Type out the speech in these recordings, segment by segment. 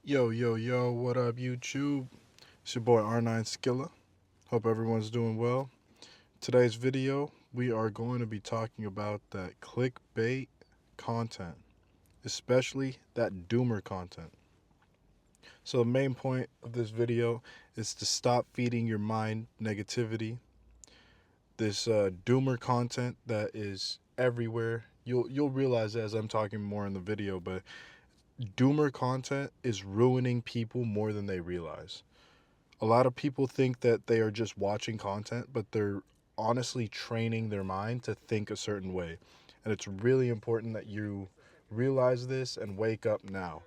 Yo, yo, yo, what up, YouTube? It's your boy R9 Skilla. Hope everyone's doing well. Today's video, we are going to be talking about that clickbait content, especially that doomer content. So, the main point of this video is to stop feeding your mind negativity. This doomer content that is everywhere. You'll realize as I'm talking more in the video, but doomer content is ruining people more than they realize. A lot of people think that they are just watching content, but they're honestly training their mind to think a certain way. And it's really important that you realize this and wake up now.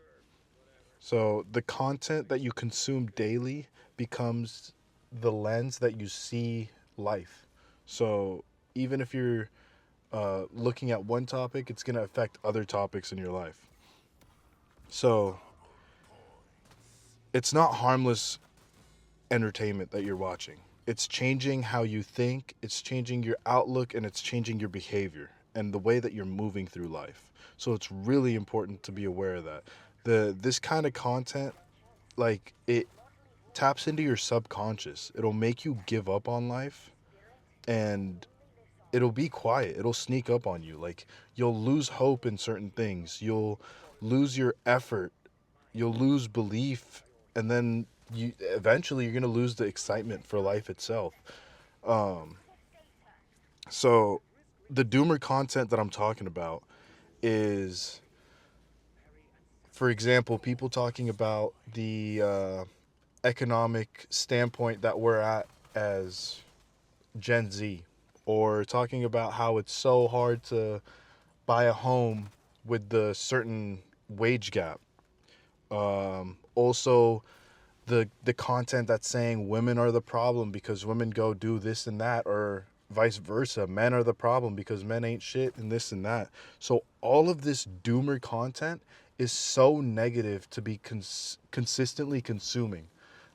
So, the content that you consume daily becomes the lens that you see life. So, even if you're looking at one topic, it's going to affect other topics in your life. So, it's not harmless entertainment that you're watching. It's changing how you think, it's changing your outlook, and it's changing your behavior and the way that you're moving through life. So it's really important to be aware of that. This kind of content, like, it taps into your subconscious. It'll make you give up on life, and it'll be quiet. It'll sneak up on you. Like, you'll lose hope in certain things. You'll lose your effort. You'll lose belief, and then you eventually you're going to lose the excitement for life itself. Um, so the doomer content that I'm talking about is, for example, people talking about the economic standpoint that we're at as Gen Z, or talking about how it's so hard to buy a home with the certain wage gap. Also, the content that's saying women are the problem because women go do this and that, or vice versa, men are the problem because men ain't shit and this and that. So all of this doomer content is so negative to be consistently consuming.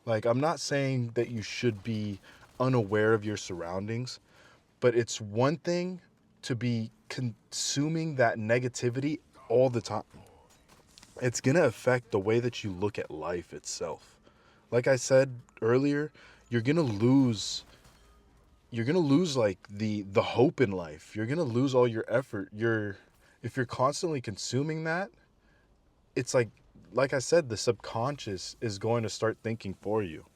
Like, I'm not saying that you should be unaware of your surroundings, but it's one thing to be consuming that negativity all the time. It's going to affect the way that you look at life itself. Like I said earlier, you're going to lose like the hope in life. You're going to lose all your effort. If you're constantly consuming that, it's like I said, the subconscious is going to start thinking for you.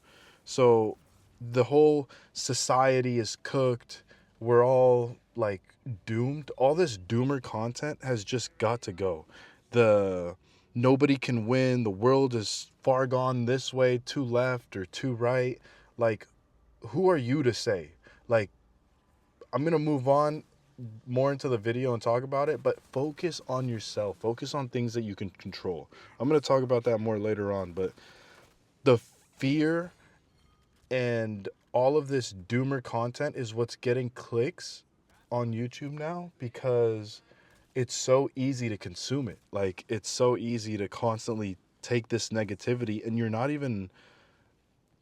So the whole society is cooked. We're all like doomed. All this doomer content has just got to go. The nobody can win. The world is far gone this way, too left or too right. Like, who are you to say? Like, I'm going to move on more into the video and talk about it, but focus on yourself. Focus on things that you can control. I'm going to talk about that more later on, but the fear and all of this doomer content is what's getting clicks on YouTube now, because it's so easy to consume it. Like, it's so easy to constantly take this negativity, and you're not even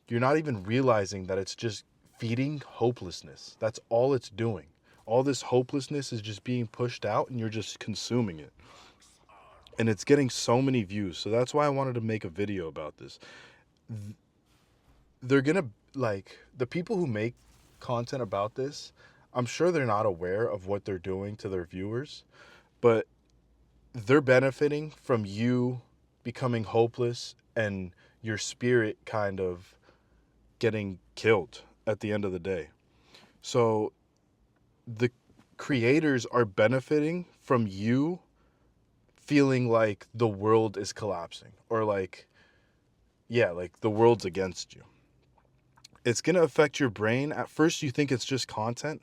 realizing that it's just feeding hopelessness. That's all it's doing. All this hopelessness is just being pushed out, and you're just consuming it. And it's getting so many views. So that's why I wanted to make a video about this. They're gonna, like, the people who make content about this, I'm sure they're not aware of what they're doing to their viewers, but they're benefiting from you becoming hopeless and your spirit kind of getting killed at the end of the day. So the creators are benefiting from you feeling like the world is collapsing, or like, yeah, like the world's against you. It's going to affect your brain. At first you think it's just content,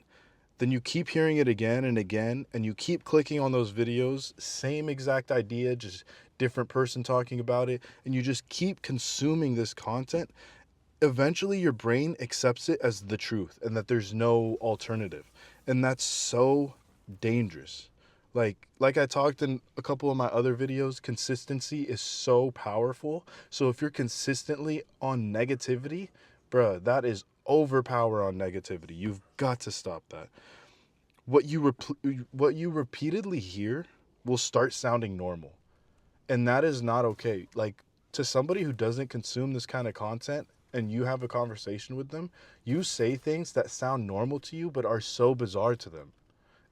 then you keep hearing it again and again, and you keep clicking on those videos, same exact idea, just different person talking about it, and you just keep consuming this content. Eventually your brain accepts it as the truth and that there's no alternative. And that's so dangerous. Like I talked in a couple of my other videos, consistency is so powerful. So if you're consistently on negativity, bruh, that is overpower on negativity. You've got to stop that. What you repeatedly hear will start sounding normal, and that is not okay. Like, to somebody who doesn't consume this kind of content and you have a conversation with them, you say things that sound normal to you but are so bizarre to them.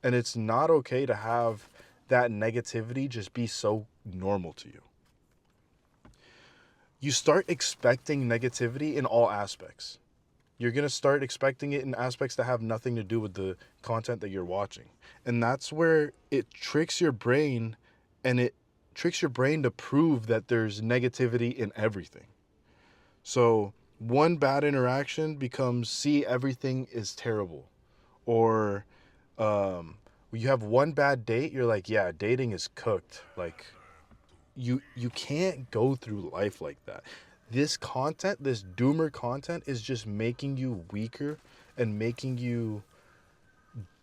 And it's not okay to have that negativity just be so normal to you. You start expecting negativity in all aspects. You're going to start expecting it in aspects that have nothing to do with the content that you're watching. And that's where it tricks your brain, and it tricks your brain to prove that there's negativity in everything. So one bad interaction becomes, see, everything is terrible. Or you have one bad date, you're like, yeah, dating is cooked. Like, you can't go through life like that. This content, this doomer content, is just making you weaker and making you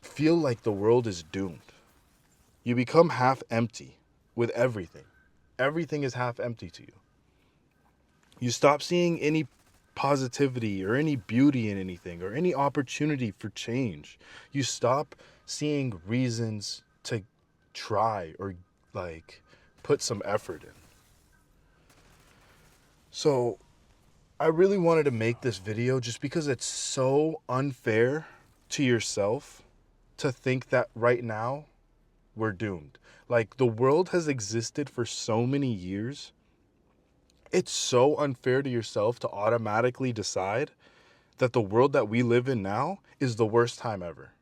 feel like the world is doomed. You become half empty with everything. Everything is half empty to you. You stop seeing any positivity or any beauty in anything or any opportunity for change. You stop seeing reasons to try or like put some effort in. So I really wanted to make this video just because it's so unfair to yourself to think that right now we're doomed. Like, the world has existed for so many years. It's so unfair to yourself to automatically decide that the world that we live in now is the worst time ever.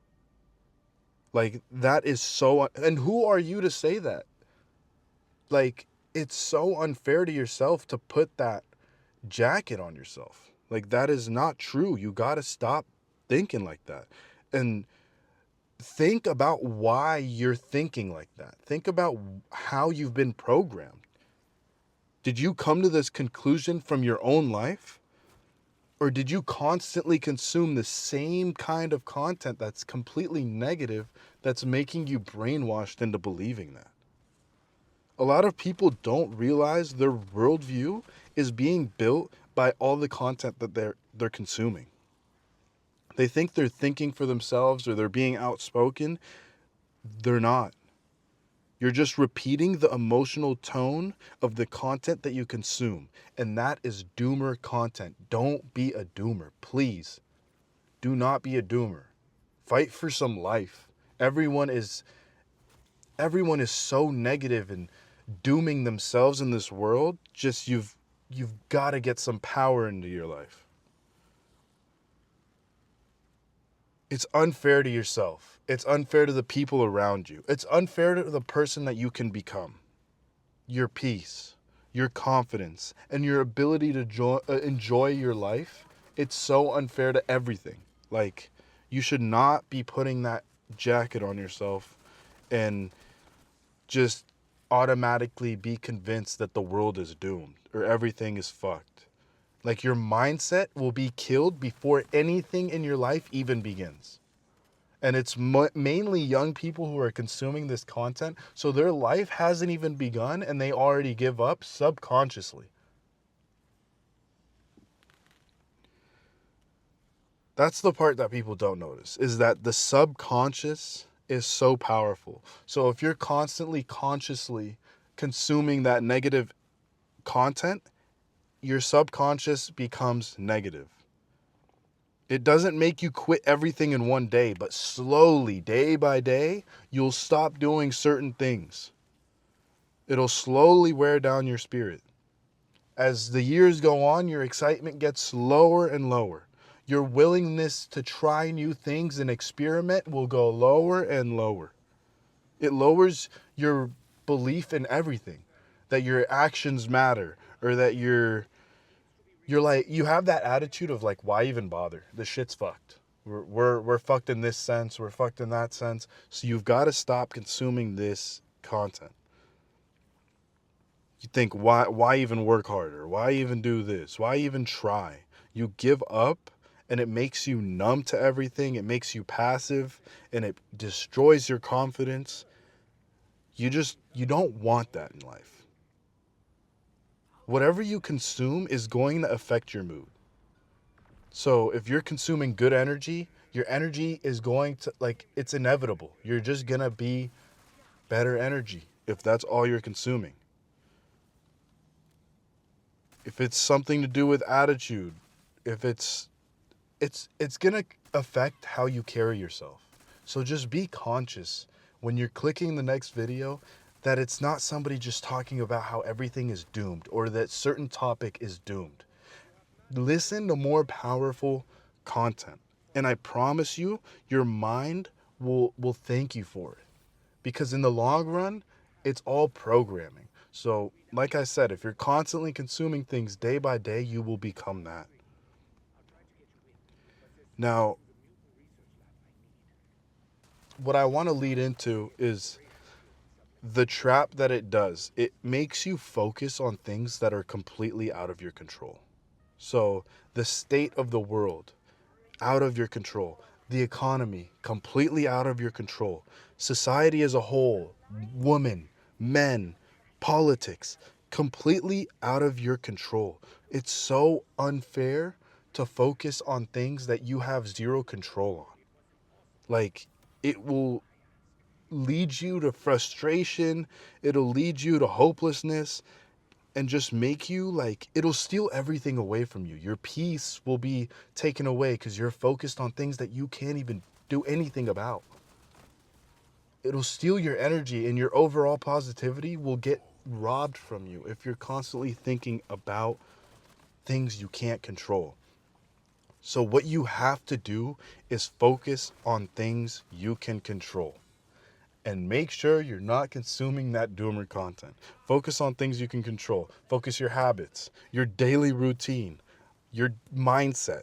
Like, that is so, and who are you to say that? Like, it's so unfair to yourself to put that jacket on yourself. Like, that is not true. You got to stop thinking like that. And think about why you're thinking like that. Think about how you've been programmed. Did you come to this conclusion from your own life? Or did you constantly consume the same kind of content that's completely negative, that's making you brainwashed into believing that? A lot of people don't realize their worldview is being built by all the content that they're consuming. They think they're thinking for themselves or they're being outspoken. They're not. You're just repeating the emotional tone of the content that you consume. And that is doomer content. Don't be a doomer, please. Do not be a doomer. Fight for some life. Everyone is so negative and dooming themselves in this world. Just you've got to get some power into your life. It's unfair to yourself. It's unfair to the people around you. It's unfair to the person that you can become. Your peace, your confidence, and your ability to enjoy your life. It's so unfair to everything. Like, you should not be putting that jacket on yourself and just automatically be convinced that the world is doomed or everything is fucked. Like, your mindset will be killed before anything in your life even begins. And it's mainly young people who are consuming this content, so their life hasn't even begun and they already give up subconsciously. That's the part that people don't notice, is that the subconscious is so powerful. So if you're constantly consciously consuming that negative content, your subconscious becomes negative. It doesn't make you quit everything in one day, but slowly, day by day, you'll stop doing certain things. It'll slowly wear down your spirit. As the years go on, your excitement gets lower and lower. Your willingness to try new things and experiment will go lower and lower. It lowers your belief in everything, that your actions matter, or that you're like, you have that attitude of like, why even bother? This shit's fucked. We're fucked in this sense. We're fucked in that sense. So you've got to stop consuming this content. You think, why even work harder? Why even do this? Why even try? You give up and it makes you numb to everything. It makes you passive and it destroys your confidence. You don't want that in life. Whatever you consume is going to affect your mood. So if you're consuming good energy, your energy is going to, like, it's inevitable. You're just going to be better energy if that's all you're consuming. if it's something to do with attitude, if it's going to affect how you carry yourself. So just be conscious when you're clicking the next video that it's not somebody just talking about how everything is doomed or that certain topic is doomed. Listen to more powerful content. And I promise you, your mind will thank you for it. Because in the long run, it's all programming. So, like I said, if you're constantly consuming things day by day, you will become that. Now, what I want to lead into is the trap that it does. It makes you focus on things that are completely out of your control. So, the state of the world, out of your control. The economy, completely out of your control. Society as a whole, women, men, politics, completely out of your control. It's so unfair to focus on things that you have zero control on. Like, it will lead you to frustration, it'll lead you to hopelessness, and just make you like, it'll steal everything away from you. Your peace will be taken away because you're focused on things that you can't even do anything about. It'll steal your energy, and your overall positivity will get robbed from you if you're constantly thinking about things you can't control. So what you have to do is focus on things you can control. And make sure you're not consuming that doomer content. Focus on things you can control. Focus your habits, your daily routine, your mindset,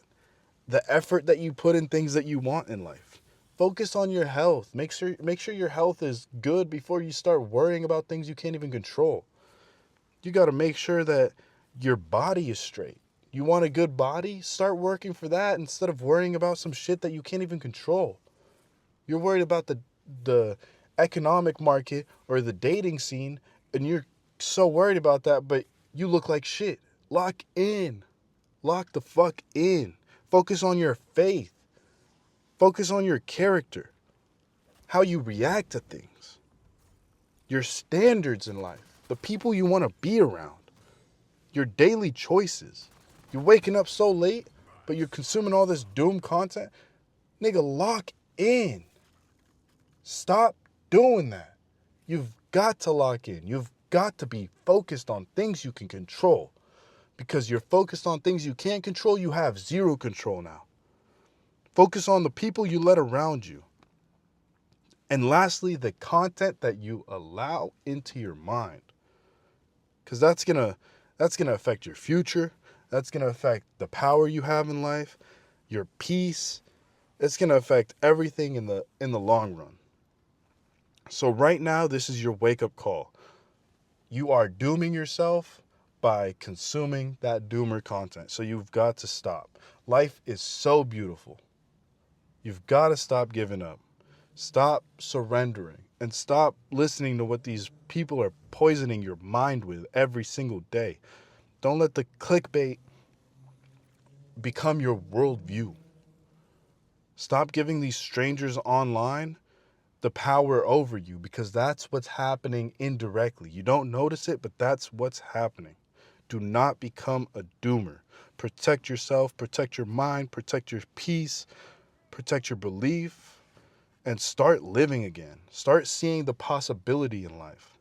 the effort that you put in things that you want in life. Focus on your health. Make sure your health is good before you start worrying about things you can't even control. You got to make sure that your body is straight. You want a good body? Start working for that instead of worrying about some shit that you can't even control. You're worried about the economic market or the dating scene, and you're so worried about that, but you look like shit. Lock in. Lock the fuck in. Focus on your faith. Focus on your character. How you react to things. Your standards in life. The people you want to be around. Your daily choices. You're waking up so late, but you're consuming all this doom content. Nigga, lock in. Stop doing that. You've got to lock in. You've got to be focused on things you can control. Because you're focused on things you can't control, you have zero control now. Focus on the people you let around you. And lastly, the content that you allow into your mind. Because that's gonna affect your future. That's gonna affect the power you have in life, your peace. It's gonna affect everything in the long run. So right now, this is your wake-up call. You are dooming yourself by consuming that doomer content. So you've got to stop. Life is so beautiful. You've got to stop giving up. Stop surrendering and stop listening to what these people are poisoning your mind with every single day. Don't let the clickbait become your worldview. Stop giving these strangers online the power over you, because that's what's happening indirectly. You don't notice it, but that's what's happening. Do not become a doomer. Protect yourself, protect your mind, protect your peace, protect your belief, and start living again. Start seeing the possibility in life.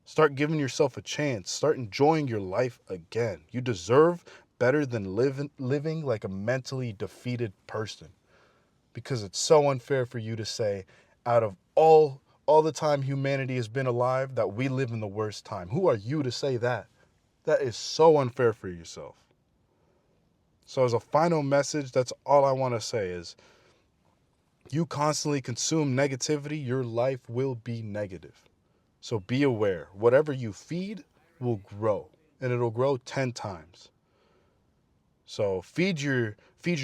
Start giving yourself a chance. Start enjoying your life again. You deserve better than living like a mentally defeated person. Because it's so unfair for you to say, out of all the time humanity has been alive, that we live in the worst time. Who are you to say that? That is so unfair for yourself. So as a final message, that's all I want to say is, you constantly consume negativity, your life will be negative. So be aware. Whatever you feed will grow, and it'll grow 10 times. So feed your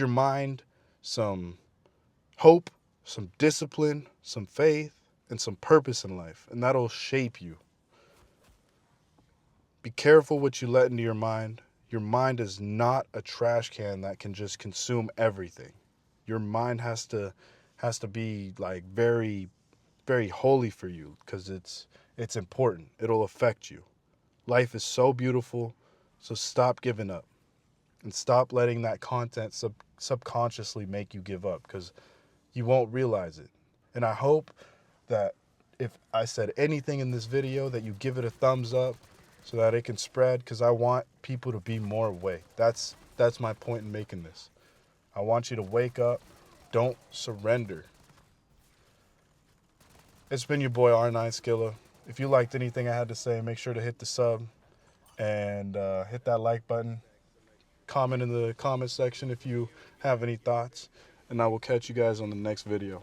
mind some hope, some discipline, some faith, and some purpose in life, and that'll shape you. Be careful what you let into your mind. Your mind is not a trash can that can just consume everything. Your mind has to be like very, very holy for you, because it's important. It'll affect you. Life is so beautiful, So stop giving up and stop letting that content subconsciously make you give up, because you won't realize it. And I hope that if I said anything in this video, that you give it a thumbs up so that it can spread, because I want people to be more awake. That's my point in making this. I want you to wake up. Don't surrender. It's been your boy R9 Skilla. If you liked anything I had to say, make sure to hit the sub and hit that like button. Comment in the comment section if you have any thoughts, and I will catch you guys on the next video.